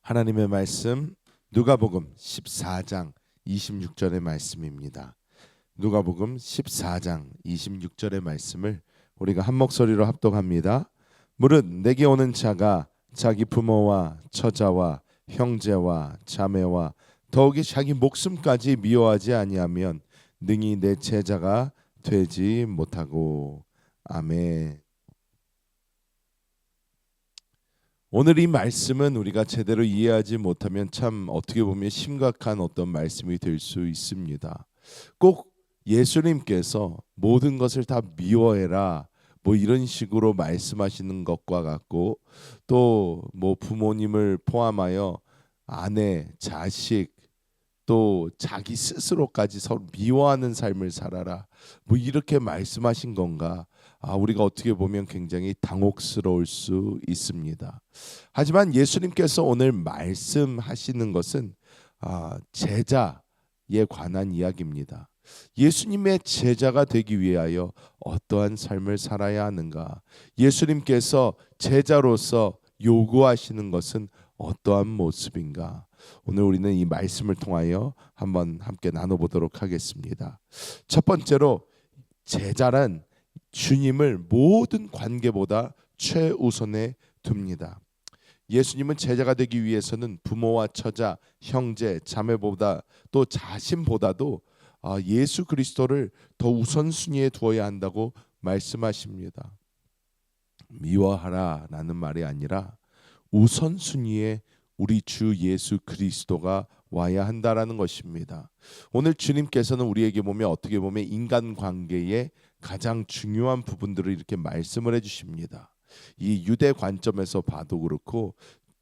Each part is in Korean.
하나님의 말씀 누가복음 14장 26절의 말씀입니다. 누가복음 14장 26절의 말씀을 우리가 한 목소리로 합독합니다. 무릇 내게 오는 자가 자기 부모와 처자와 형제와 자매와 더욱이 자기 목숨까지 미워하지 아니하면 능히 내 제자가 되지 못하고. 아멘. 오늘 이 말씀은 우리가 제대로 이해하지 못하면 참 어떻게 보면 심각한 어떤 말씀이 될 수 있습니다. 꼭 예수님께서 모든 것을 다 미워해라 뭐 이런 식으로 말씀하시는 것과 같고, 또 뭐 부모님을 포함하여 아내, 자식, 또 자기 스스로까지 서로 미워하는 삶을 살아라 뭐 이렇게 말씀하신 건가? 우리가 어떻게 보면 굉장히 당혹스러울 수 있습니다. 하지만 예수님께서 오늘 말씀하시는 것은 제자에 관한 이야기입니다. 예수님의 제자가 되기 위하여 어떠한 삶을 살아야 하는가? 예수님께서 제자로서 요구하시는 것은 어떠한 모습인가? 오늘 우리는 이 말씀을 통하여 한번 함께 나눠보도록 하겠습니다. 첫 번째로, 제자란 주님을 모든 관계보다 최우선에 둡니다. 예수님은 제자가 되기 위해서는 부모와 처자, 형제, 자매보다 또 자신보다도 예수 그리스도를 더 우선순위에 두어야 한다고 말씀하십니다. 미워하라라는 말이 아니라 우선순위에 우리 주 예수 그리스도가 와야 한다라는 것입니다. 오늘 주님께서는 우리에게 보면 어떻게 보면 인간관계의 가장 중요한 부분들을 이렇게 말씀을 해주십니다. 이 유대 관점에서 봐도 그렇고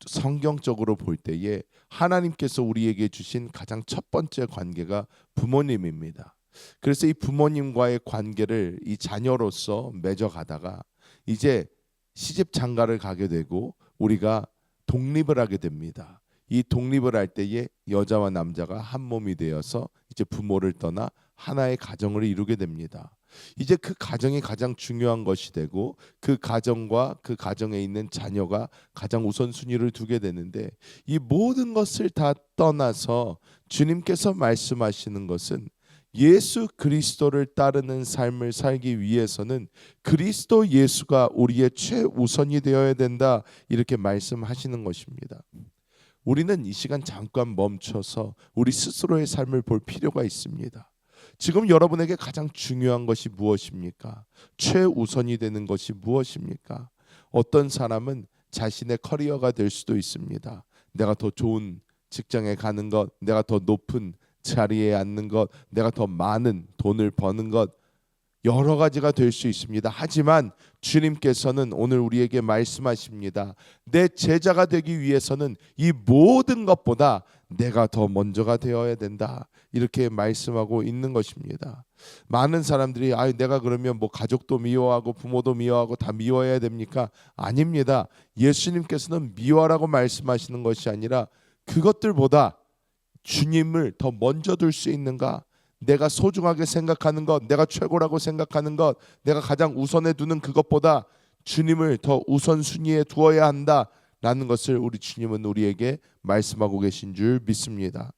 성경적으로 볼 때에 하나님께서 우리에게 주신 가장 첫 번째 관계가 부모님입니다. 그래서 이 부모님과의 관계를 이 자녀로서 맺어가다가 이제 시집 장가를 가게 되고 우리가 독립을 하게 됩니다. 이 독립을 할 때에 여자와 남자가 한 몸이 되어서 이제 부모를 떠나 하나의 가정을 이루게 됩니다. 이제 그 가정이 가장 중요한 것이 되고 그 가정과 그 가정에 있는 자녀가 가장 우선순위를 두게 되는데, 이 모든 것을 다 떠나서 주님께서 말씀하시는 것은 예수 그리스도를 따르는 삶을 살기 위해서는 그리스도 예수가 우리의 최우선이 되어야 된다, 이렇게 말씀하시는 것입니다. 우리는 이 시간 잠깐 멈춰서 우리 스스로의 삶을 볼 필요가 있습니다. 지금 여러분에게 가장 중요한 것이 무엇입니까? 최우선이 되는 것이 무엇입니까? 어떤 사람은 자신의 커리어가 될 수도 있습니다. 내가 더 좋은 직장에 가는 것, 내가 더 높은 자리에 앉는 것, 내가 더 많은 돈을 버는 것, 여러 가지가 될 수 있습니다. 하지만 주님께서는 오늘 우리에게 말씀하십니다. 내 제자가 되기 위해서는 이 모든 것보다 내가 더 먼저가 되어야 된다, 이렇게 말씀하고 있는 것입니다. 많은 사람들이 내가 그러면 뭐 가족도 미워하고 부모도 미워하고 다 미워해야 됩니까? 아닙니다. 예수님께서는 미워라고 말씀하시는 것이 아니라 그것들보다 주님을 더 먼저 둘 수 있는가? 내가 소중하게 생각하는 것, 내가 최고라고 생각하는 것, 내가 가장 우선에 두는 그것보다 주님을 더 우선순위에 두어야 한다라는 것을 우리 주님은 우리에게 말씀하고 계신 줄 믿습니다.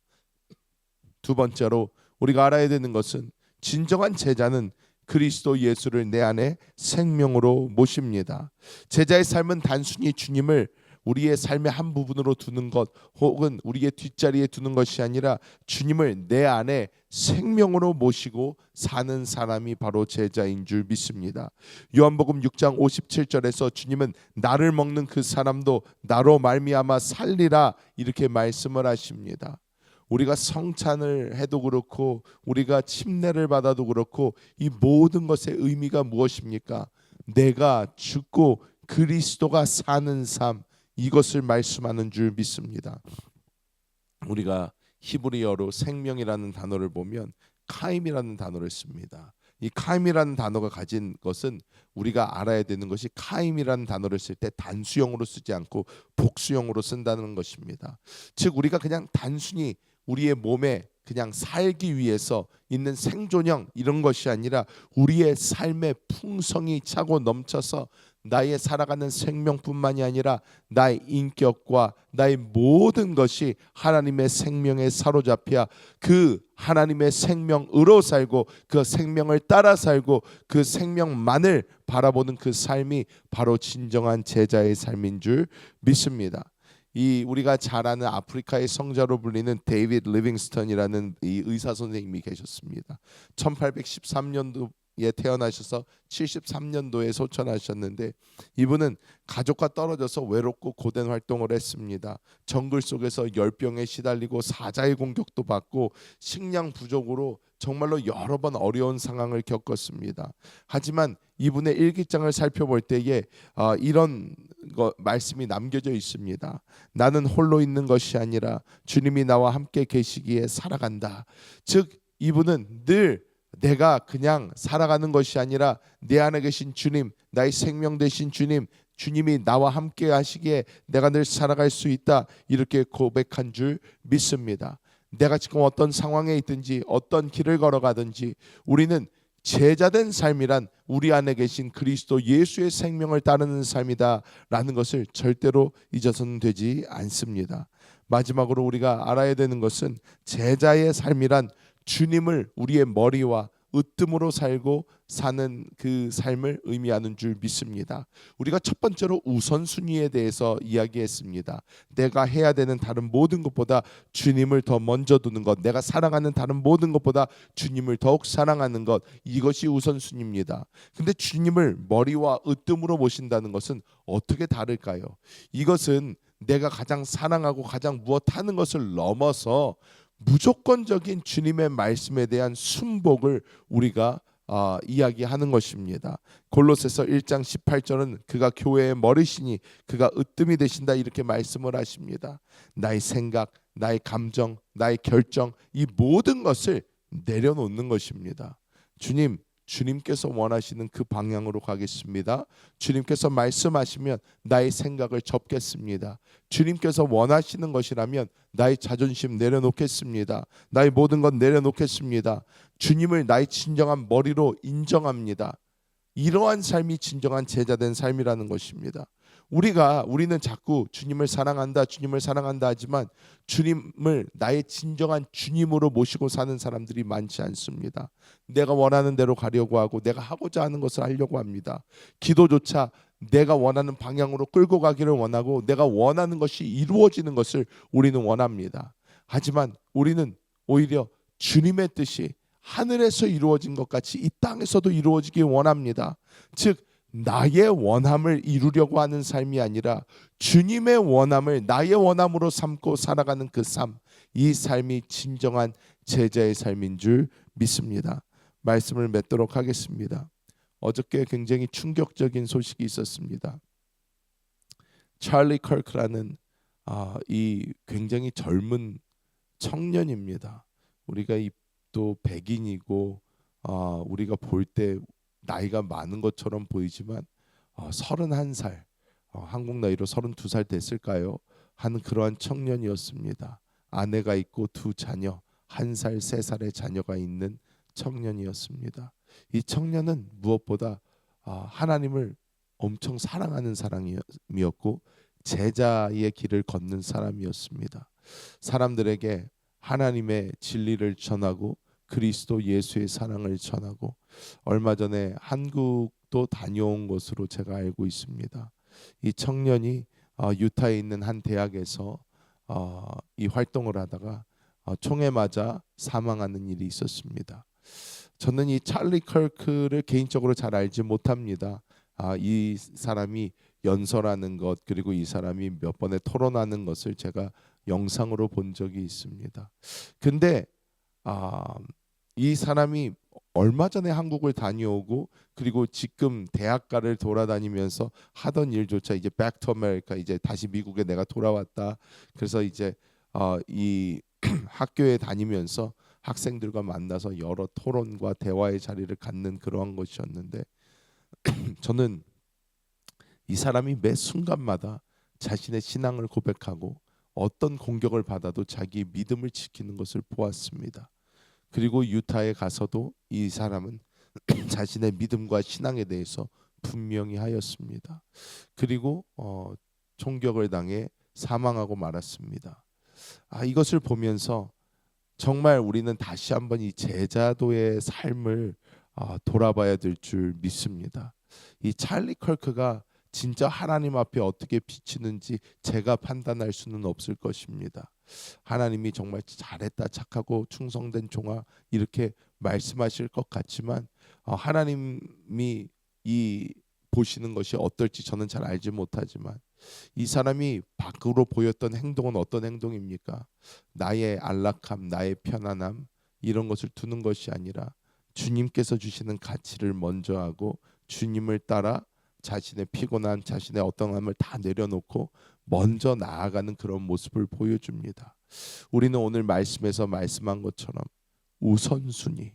두 번째로 우리가 알아야 되는 것은 진정한 제자는 그리스도 예수를 내 안에 생명으로 모십니다. 제자의 삶은 단순히 주님을 우리의 삶의 한 부분으로 두는 것 혹은 우리의 뒷자리에 두는 것이 아니라 주님을 내 안에 생명으로 모시고 사는 사람이 바로 제자인 줄 믿습니다. 요한복음 6장 57절에서 주님은 나를 먹는 그 사람도 나로 말미암아 살리라, 이렇게 말씀을 하십니다. 우리가 성찬을 해도 그렇고 우리가 침례를 받아도 그렇고 이 모든 것의 의미가 무엇입니까? 내가 죽고 그리스도가 사는 삶, 이것을 말씀하는 줄 믿습니다. 우리가 히브리어로 생명이라는 단어를 보면 카임이라는 단어를 씁니다. 이 카임이라는 단어가 가진 것은 우리가 알아야 되는 것이 카임이라는 단어를 쓸 때 단수형으로 쓰지 않고 복수형으로 쓴다는 것입니다. 즉 우리가 그냥 단순히 우리의 몸에 그냥 살기 위해서 있는 생존형 이런 것이 아니라 우리의 삶의 풍성이 차고 넘쳐서 나의 살아가는 생명뿐만이 아니라 나의 인격과 나의 모든 것이 하나님의 생명에 사로잡혀 그 하나님의 생명으로 살고 그 생명을 따라 살고 그 생명만을 바라보는 그 삶이 바로 진정한 제자의 삶인 줄 믿습니다. 이 우리가 잘 아는 아프리카의 성자로 불리는 데이비드 리빙스턴이라는 이 의사 선생님이 계셨습니다. 1813년도에 태어나셔서 73년도에 소천하셨는데 이분은 가족과 떨어져서 외롭고 고된 활동을 했습니다. 정글 속에서 열병에 시달리고 사자의 공격도 받고 식량 부족으로 정말로 여러 번 어려운 상황을 겪었습니다. 하지만 이분의 일기장을 살펴볼 때에 이런 말씀이 남겨져 있습니다. 나는 홀로 있는 것이 아니라 주님이 나와 함께 계시기에 살아간다. 즉 이분은 늘 내가 그냥 살아가는 것이 아니라 내 안에 계신 주님, 나의 생명 되신 주님, 주님이 나와 함께 하시기에 내가 늘 살아갈 수 있다. 이렇게 고백한 줄 믿습니다. 내가 지금 어떤 상황에 있든지 어떤 길을 걸어가든지 우리는 제자된 삶이란 우리 안에 계신 그리스도 예수의 생명을 따르는 삶이다라는 것을 절대로 잊어서는 되지 않습니다. 마지막으로 우리가 알아야 되는 것은 제자의 삶이란 주님을 우리의 머리와 으뜸으로 살고 사는 그 삶을 의미하는 줄 믿습니다. 우리가 첫 번째로 우선순위에 대해서 이야기했습니다. 내가 해야 되는 다른 모든 것보다 주님을 더 먼저 두는 것, 내가 사랑하는 다른 모든 것보다 주님을 더욱 사랑하는 것, 이것이 우선순위입니다. 근데 주님을 머리와 으뜸으로 모신다는 것은 어떻게 다를까요? 이것은 내가 가장 사랑하고 가장 무엇하는 것을 넘어서 무조건적인 주님의 말씀에 대한 순복을 우리가 이야기하는 것입니다. 골로새서 1장 18절은 그가 교회의 머리시니 그가 으뜸이 되신다 이렇게 말씀을 하십니다. 나의 생각, 나의 감정, 나의 결정 이 모든 것을 내려놓는 것입니다. 주님께서 원하시는 그 방향으로 가겠습니다. 주님께서 말씀하시면 나의 생각을 접겠습니다. 주님께서 원하시는 것이라면 나의 자존심 내려놓겠습니다. 나의 모든 것 내려놓겠습니다. 주님을 나의 진정한 머리로 인정합니다. 이러한 삶이 진정한 제자된 삶이라는 것입니다. 우리는 자꾸 주님을 사랑한다 하지만 주님을 나의 진정한 주님으로 모시고 사는 사람들이 많지 않습니다. 내가 원하는 대로 가려고 하고 내가 하고자 하는 것을 하려고 합니다. 기도조차 내가 원하는 방향으로 끌고 가기를 원하고 내가 원하는 것이 이루어지는 것을 우리는 원합니다. 하지만 우리는 오히려 주님의 뜻이 하늘에서 이루어진 것 같이 이 땅에서도 이루어지길 원합니다. 즉 나의 원함을 이루려고 하는 삶이 아니라 주님의 원함을 나의 원함으로 삼고 살아가는 그 삶, 이 삶이 진정한 제자의 삶인 줄 믿습니다. 말씀을 맺도록 하겠습니다. 어저께 굉장히 충격적인 소식이 있었습니다. 찰리 커크라는 이 굉장히 젊은 청년입니다. 우리가 또 백인이고 우리가 볼 때 나이가 많은 것처럼 보이지만 31살, 한국 나이로 32살 됐을까요? 하는 그러한 청년이었습니다. 아내가 있고 두 자녀, 1살, 3살의 자녀가 있는 청년이었습니다. 이 청년은 무엇보다 하나님을 엄청 사랑하는 사람이었고 제자의 길을 걷는 사람이었습니다. 사람들에게 하나님의 진리를 전하고 그리스도 예수의 사랑을 전하고 얼마 전에 한국도 다녀온 것으로 제가 알고 있습니다. 이 청년이 유타에 있는 한 대학에서 이 활동을 하다가 총에 맞아 사망하는 일이 있었습니다. 저는 이 찰리 커크를 개인적으로 잘 알지 못합니다. 이 사람이 연설하는 것 그리고 이 사람이 몇 번에 토론하는 것을 제가 영상으로 본 적이 있습니다. 근데 이 사람이 얼마 전에 한국을 다녀오고 그리고 지금 대학가를 돌아다니면서 하던 일조차 이제 back to America 이제 다시 미국에 내가 돌아왔다. 그래서 이제 이 학교에 다니면서 학생들과 만나서 여러 토론과 대화의 자리를 갖는 그러한 것이었는데 저는 이 사람이 매 순간마다 자신의 신앙을 고백하고 어떤 공격을 받아도 자기 믿음을 지키는 것을 보았습니다. 그리고 유타에 가서도 이 사람은 자신의 믿음과 신앙에 대해서 분명히 하였습니다. 그리고 총격을 당해 사망하고 말았습니다. 이것을 보면서 정말 우리는 다시 한번 이 제자도의 삶을 돌아봐야 될 줄 믿습니다. 이 찰리 컬크가 진짜 하나님 앞에 어떻게 비치는지 제가 판단할 수는 없을 것입니다. 하나님이 정말 잘했다, 착하고 충성된 종아 이렇게 말씀하실 것 같지만 하나님이 이 보시는 것이 어떨지 저는 잘 알지 못하지만 이 사람이 밖으로 보였던 행동은 어떤 행동입니까? 나의 안락함, 나의 편안함 이런 것을 두는 것이 아니라 주님께서 주시는 가치를 먼저 하고 주님을 따라 자신의 피곤한 자신의 어떠함을 다 내려놓고 먼저 나아가는 그런 모습을 보여줍니다. 우리는 오늘 말씀에서 말씀한 것처럼 우선순위,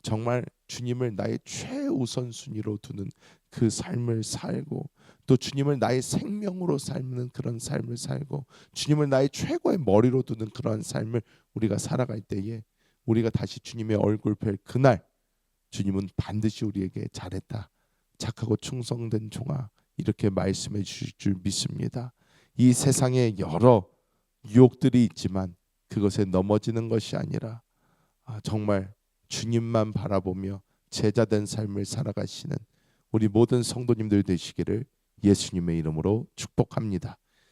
정말 주님을 나의 최우선순위로 두는 그 삶을 살고 또 주님을 나의 생명으로 삶는 그런 삶을 살고 주님을 나의 최고의 머리로 두는 그러한 삶을 우리가 살아갈 때에 우리가 다시 주님의 얼굴 뵐 그날 주님은 반드시 우리에게 잘했다, 착하고 충성된 종아 이렇게 말씀해 주실 줄 믿습니다. 이 세상에 여러 유혹들이 있지만 그것에 넘어지는 것이 아니라 정말 주님만 바라보며 제자된 삶을 살아가시는 우리 모든 성도님들 되시기를 예수님의 이름으로 축복합니다.